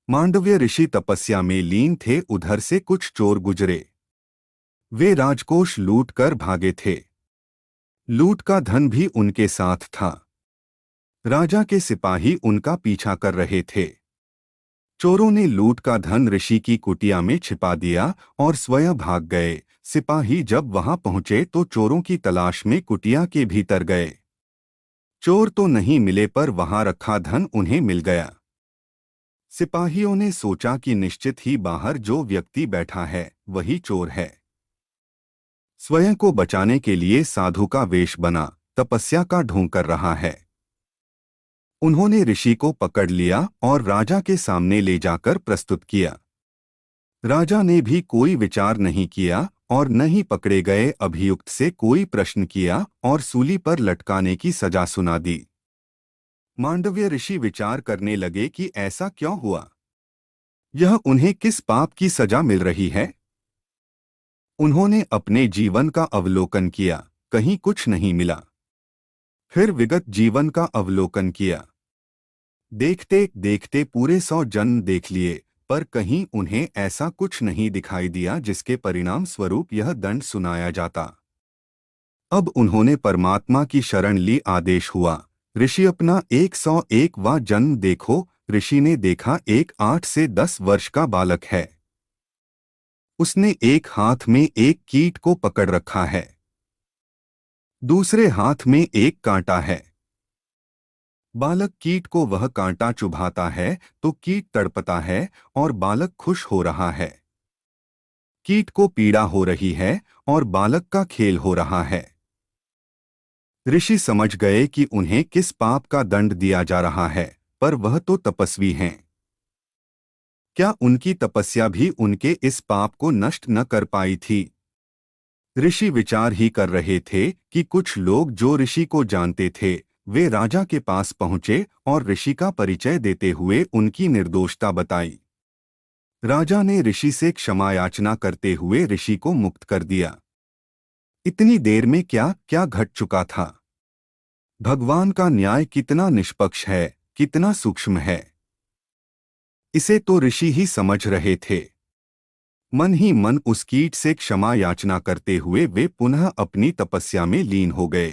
मांडव्य ऋषि तपस्या में लीन थे। उधर से कुछ चोर गुजरे। वे राजकोष लूट कर भागे थे। लूट का धन भी उनके साथ था। राजा के सिपाही उनका पीछा कर रहे थे। चोरों ने लूट का धन ऋषि की कुटिया में छिपा दिया और स्वयं भाग गए। सिपाही जब वहां पहुंचे तो चोरों की तलाश में कुटिया के भीतर गए। चोर तो नहीं मिले पर वहां रखा धन उन्हें मिल गया। सिपाहियों ने सोचा कि निश्चित ही बाहर जो व्यक्ति बैठा है वही चोर है। स्वयं को बचाने के लिए साधु का वेश बना तपस्या का ढोंग कर रहा है। उन्होंने ऋषि को पकड़ लिया और राजा के सामने ले जाकर प्रस्तुत किया। राजा ने भी कोई विचार नहीं किया और न ही पकड़े गए अभियुक्त से कोई प्रश्न किया और सूली पर लटकाने की सजा सुना दी। मांडव्य ऋषि विचार करने लगे कि ऐसा क्यों हुआ, यह उन्हें किस पाप की सजा मिल रही है। उन्होंने अपने जीवन का अवलोकन किया, कहीं कुछ नहीं मिला। फिर विगत जीवन का अवलोकन किया। देखते देखते पूरे 100 जन्म देख लिए, पर कहीं उन्हें ऐसा कुछ नहीं दिखाई दिया जिसके परिणाम स्वरूप यह दंड सुनाया जाता। अब उन्होंने परमात्मा की शरण ली। आदेश हुआ, ऋषि अपना 101वां जन्म देखो। ऋषि ने देखा एक 8 से 10 वर्ष का बालक है। उसने एक हाथ में एक कीट को पकड़ रखा है, दूसरे हाथ में एक कांटा है। बालक कीट को वह कांटा चुभाता है तो कीट तड़पता है और बालक खुश हो रहा है। कीट को पीड़ा हो रही है और बालक का खेल हो रहा है। ऋषि समझ गए कि उन्हें किस पाप का दंड दिया जा रहा है, पर वह तो तपस्वी हैं। क्या उनकी तपस्या भी उनके इस पाप को नष्ट न कर पाई थी? ऋषि विचार ही कर रहे थे कि कुछ लोग जो ऋषि को जानते थे वे राजा के पास पहुंचे और ऋषि का परिचय देते हुए उनकी निर्दोषता बताई। राजा ने ऋषि से क्षमा याचना करते हुए ऋषि को मुक्त कर दिया। इतनी देर में क्या क्या घट चुका था। भगवान का न्याय कितना निष्पक्ष है, कितना सूक्ष्म है, इसे तो ऋषि ही समझ रहे थे। मन ही मन उस कीट से क्षमा याचना करते हुए वे पुनः अपनी तपस्या में लीन हो गए।